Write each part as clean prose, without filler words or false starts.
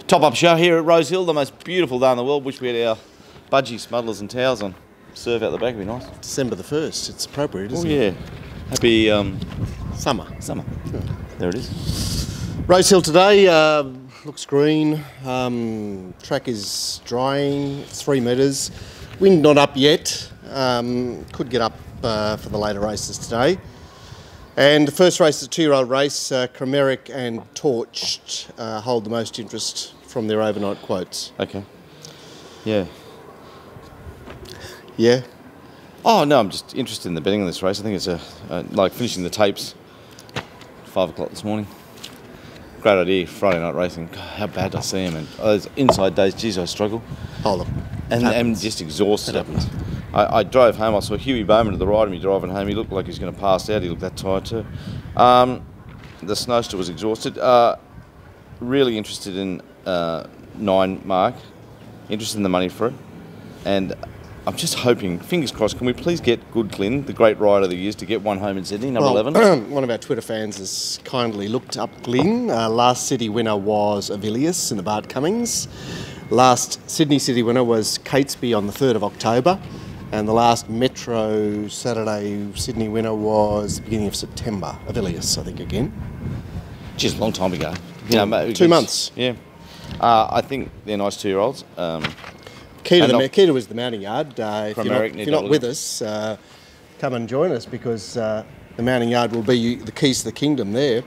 Top-up show here at Rosehill, the most beautiful day in the world. Wish we had our budgie smugglers and towels on. Serve out the back would be nice. December the 1st, it's appropriate, isn't it? Oh yeah. Happy summer. Yeah. There it is. Rosehill today looks green. Track is drying, 3 metres. Wind not up yet. Could get up for the later races today. And the first race is a 2-year-old race. Cromeric and Torched hold the most interest from their overnight quotes. Okay. Yeah. Yeah? Oh no, I'm just interested in the betting on this race. I think it's like finishing the tapes 5 o'clock this morning. Great idea, Friday night racing. God, how bad I see him. And those inside days, geez, I struggle. Oh look. And just exhausted. I drove home, I saw Huey Bowman to the right of me driving home. He looked like he was going to pass out, he looked that tired too. The Snowster was exhausted. Really interested in 9 Mark, interested in the money for it. And I'm just hoping, fingers crossed, can we please get Good Glyn, the great rider of the years, to get one home in Sydney, number 11? One of our Twitter fans has kindly looked up Glyn. Last city winner was Avilius in the Bart Cummings. Last Sydney City winner was Catesby on the 3rd of October. And the last Metro Saturday Sydney winner was the beginning of September. Avilius, I think, again. Just a long time ago. You know, 2 months. Yeah. I think they're nice 2-year-olds. Key was the mounting yard. If you're not with us, come and join us, because the mounting yard will be the keys to the kingdom there.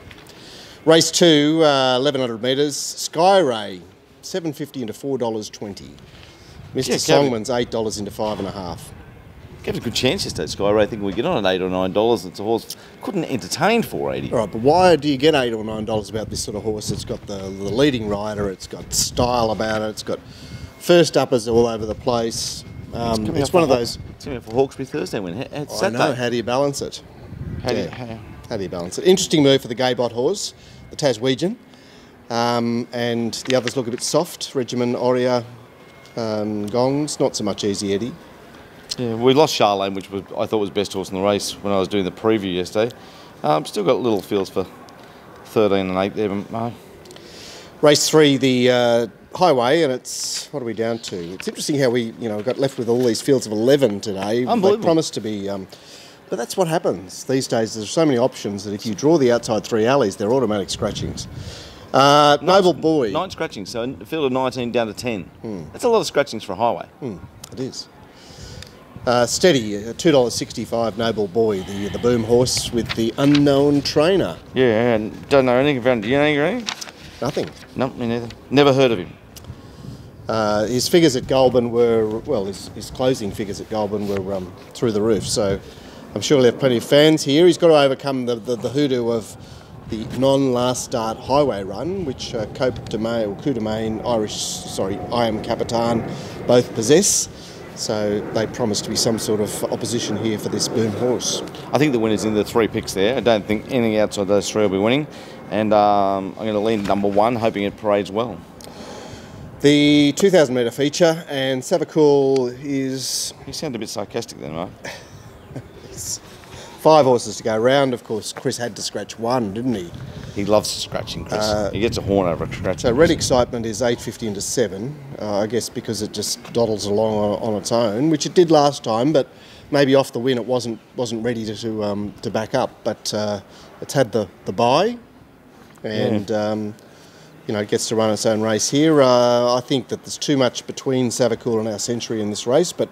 Race 2, 1100 metres. Sky Ray, $7.50 into $4.20. Mr. Songman's $8 into $5.50. Gave it a good chance yesterday, Sky Ray. Thinking we get on at $8 or $9. It's a horse couldn't entertain $4.80. All right, but why do you get $8 or $9 about this sort of horse? It's got the leading rider. It's got style about it. It's got first uppers all over the place. It's one of those. It's coming up for Hawkesbury Thursday win. I know. How do you balance it? How do you balance it? Interesting move for the Gaybot horse, the Taswegian, and the others look a bit soft. Regimen, Oria, Gongs, not so much Easy Eddie. Yeah, we lost Charlene, which I thought was best horse in the race when I was doing the preview yesterday. Still got little feels for 13 and 8 there, Mark. Race 3, the highway, and it's, what are we down to? It's interesting how we, got left with all these fields of 11 today. Unbelievable. They promised to be, but that's what happens these days. There's so many options that if you draw the outside 3 alleys, they're automatic scratchings. Noble Boy. 9 scratchings, so a field of 19 down to 10. That's a lot of scratchings for a highway. It is. Steady, $2.65 Noble Boy, the boom horse with the unknown trainer. Yeah, and don't know anything about him. Do you know anything? Nothing. No, me neither. Never heard of him. His figures at Goulburn were, well, his closing figures at Goulburn were through the roof, so I'm sure he'll have plenty of fans here. He's got to overcome the hoodoo of the non-last start highway run, which Coup de Main, I Am Capitan both possess. So they promise to be some sort of opposition here for this boom horse. I think the winner's in the 3 picks there. I don't think anything outside those 3 will be winning. And I'm going to lean number 1, hoping it parades well. The 2,000 metre feature, and Savakul is... You sound a bit sarcastic then, right? 5 horses to go round. Of course, Chris had to scratch 1, didn't he? He loves scratching, Chris. He gets a horn over a scratch. So Red Excitement is $8.50 into 7, I guess because it just dawdles along on its own, which it did last time, but maybe off the win it wasn't ready to back up. But it's had the bye, and it gets to run its own race here. I think that there's too much between Savakul and Our Century in this race, but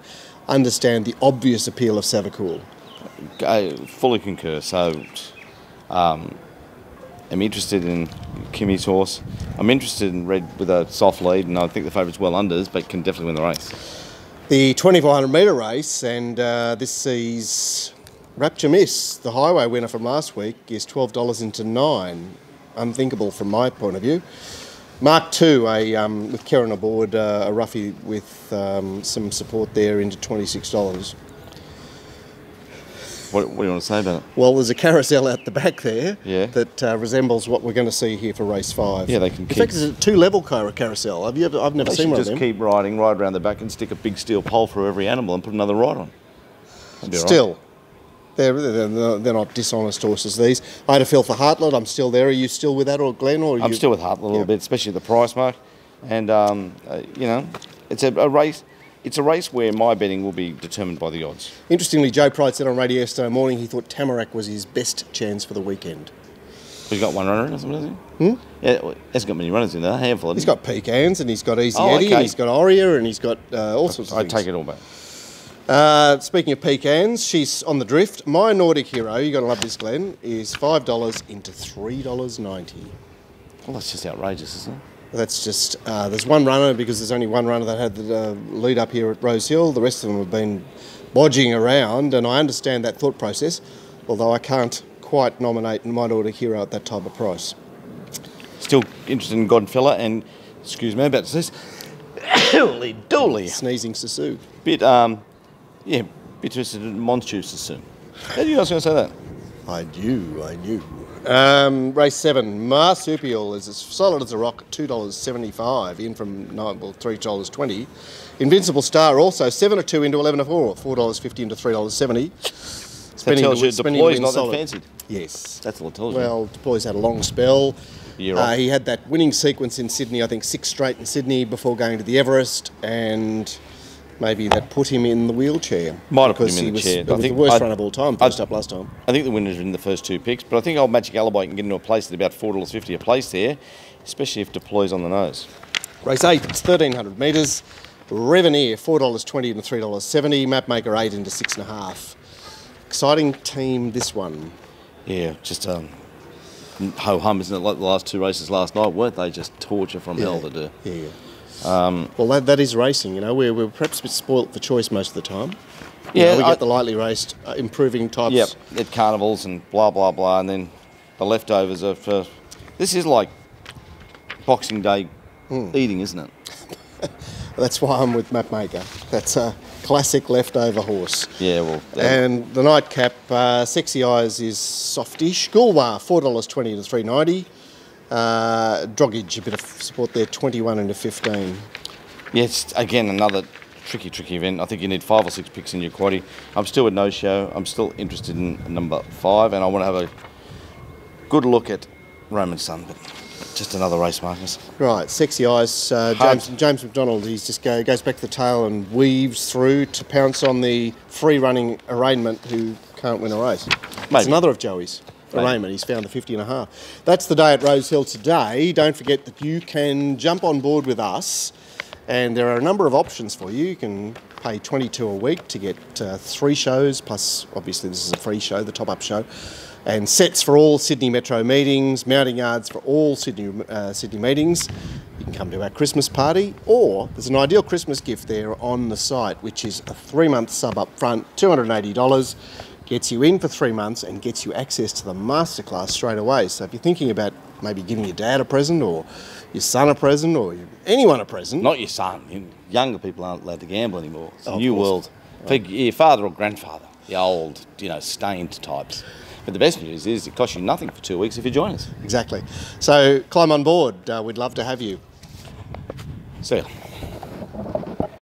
understand the obvious appeal of Savakul. I fully concur. So I'm interested in Kimmy's horse. I'm interested in Red with a soft lead, and I think the favourite's well unders, but can definitely win the race. The 2,400 metre race, and this sees Rapture Miss, the highway winner from last week, is $12 into 9. Unthinkable from my point of view. Mark 2, with Karen aboard, a roughie with some support there, into $26. What do you want to say about it? Well, there's a carousel out the back there that resembles what we're going to see here for race 5. Yeah, they can. In fact, it's a 2-level carousel. I've never seen one of them. Just keep riding, ride around the back, and stick a big steel pole through every animal and put another ride on. Still, they're not dishonest horses. These. I had a feel for Hartlett. I'm still there. Are you still with that, or Glenn? Or I'm still with Hartlett a little bit, especially at the price mark. And you know, it's a race. It's a race where my betting will be determined by the odds. Interestingly, Joe Pride said on radio yesterday morning he thought Tamarack was his best chance for the weekend. He's got one runner in or something, hasn't he? Yeah, well, he hasn't got many runners in there, a handful. He's got Pecans, and he's got Easy Eddie, and he's got Oria, and he's got all sorts of things. I take it all back. Speaking of Pecans, she's on the drift. My Nordic hero, you've got to love this, Glenn, is $5 into $3.90. Well, that's just outrageous, isn't it? That's just, there's one runner, because there's only one runner that had the lead up here at Rosehill. The rest of them have been bodging around, and I understand that thought process, although I can't quite nominate my Nordic hero at that type of price. Still interested in Godfella and, excuse me, about to say, Dolly. Sneezing Sasu. Bit interested in Monster Sasu. How do you guys going to say that? I knew. Race 7, Marsupial is as solid as a rock at $2.75, in from $3.20. Invincible Star also 7-2 into 11-4, $4.50 into $3.70. That tells you Deploy's not that fancied. Yes. That's what it tells you. Well, Deploy's had a long spell. He had that winning sequence in Sydney, I think 6 straight in Sydney before going to the Everest, and maybe that put him in the wheelchair. Might have put him in the chair. It was the worst run of all time, first up last time. I think the winners are in the first 2 picks, but I think Old Magic Alibi can get into a place at about $4.50 a place there, especially if Deploy's on the nose. Race 8, it's 1,300 metres. Reveneer, $4.20 into $3.70. Mapmaker 8 into 6.5. Exciting team, this one. Yeah, just ho-hum, isn't it? Like the last 2 races last night, weren't they? Just torture from hell to do. Yeah. Well, that is racing, you know. We're perhaps a bit spoilt for choice most of the time. We get the lightly raced, improving types. Yep, at carnivals and blah, blah, blah, and then the leftovers are for... This is like Boxing Day eating, isn't it? That's why I'm with Mapmaker. That's a classic leftover horse. Yeah, well... And the nightcap, Sexy Eyes is softish. Gulwar, $4.20 to $3.90. Droggage, a bit of support there, 21 into 15. Yes, again, another tricky event. I think you need 5 or 6 picks in your quaddie. I'm still at no show. I'm still interested in number 5, and I want to have a good look at Roman Sun, but just another race, Marcus. Right, Sexy Eyes, James McDonald, he just goes back to the tail and weaves through to pounce on the free-running arraignment who can't win a race. Maybe. It's another of Joey's. Arraignment. He's found the 50.5. That's the day at Rosehill today. Don't forget that you can jump on board with us, and there are a number of options for you. You can pay $22 a week to get 3 shows, plus obviously this is a free show, the top-up show, and sets for all Sydney Metro meetings, mounting yards for all Sydney meetings. You can come to our Christmas party, or there's an ideal Christmas gift there on the site, which is a 3-month sub up front, $280. Gets you in for 3 months and gets you access to the masterclass straight away. So if you're thinking about maybe giving your dad a present, or your son a present, or anyone a present... Not your son. Younger people aren't allowed to gamble anymore. It's a new world. For your father or grandfather, the old, stained types. But the best news is it costs you nothing for 2 weeks if you join us. Exactly. So climb on board. We'd love to have you. See ya.